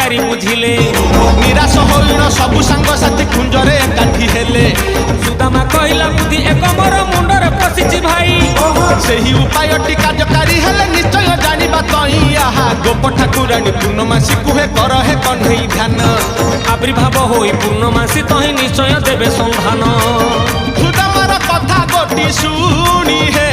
पचारि बुझिले निराश होइण सबु सांग साथी कुंजरे एकाठी हेले सुदामा कहला बुद्धि एक मोर मुंडरे पसिछि भाई सेही उपायटी कार्यकारी हेले निश्चय जानिबा तई आहा गोप ठाकुराणी पूर्णमासी कुहे कर हे कन्हई ध्यान आविर्भाव होई पूर्णमासी तही निश्चय देवे संधान सुदामार कथा गोटी शुणी हे